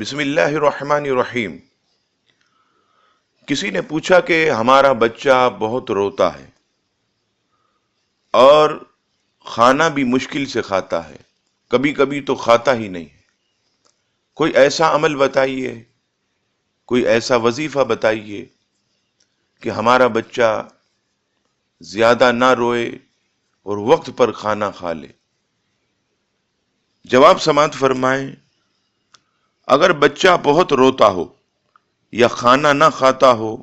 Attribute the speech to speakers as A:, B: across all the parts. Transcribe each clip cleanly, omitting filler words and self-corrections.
A: بسم اللہ الرحمن الرحیم۔ کسی نے پوچھا کہ ہمارا بچہ بہت روتا ہے اور کھانا بھی مشکل سے کھاتا ہے، کبھی کبھی تو کھاتا ہی نہیں ہے۔ کوئی ایسا عمل بتائیے، کوئی ایسا وظیفہ بتائیے کہ ہمارا بچہ زیادہ نہ روئے اور وقت پر کھانا کھا لے۔ جواب سماعت فرمائیں۔ اگر بچہ بہت روتا ہو یا کھانا نہ کھاتا ہو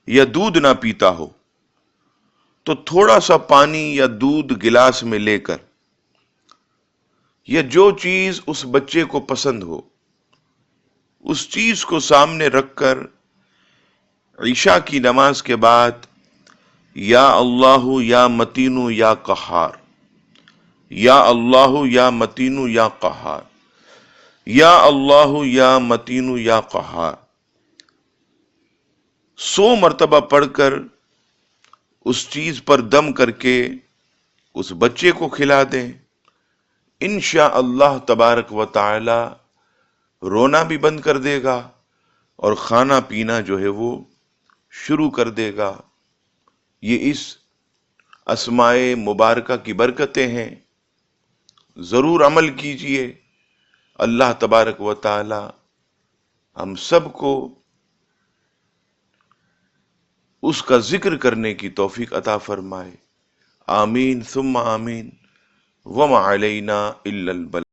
A: یا دودھ نہ پیتا ہو تو تھوڑا سا پانی یا دودھ گلاس میں لے کر یا جو چیز اس بچے کو پسند ہو اس چیز کو سامنے رکھ کر عشاء کی نماز کے بعد یا اللہ یا متینو یا قہار، یا اللہ یا متینو یا قہار، یا اللہ یا متینو یا قہار 100 مرتبہ پڑھ کر اس چیز پر دم کر کے اس بچے کو کھلا دیں۔ انشاءاللہ تبارک و تعالی رونا بھی بند کر دے گا اور کھانا پینا جو ہے وہ شروع کر دے گا۔ یہ اس اسماء مبارکہ کی برکتیں ہیں، ضرور عمل کیجئے۔ اللہ تبارک و تعالی ہم سب کو اس کا ذکر کرنے کی توفیق عطا فرمائے۔ آمین ثم آمین۔ وما علینا الا البلاغ۔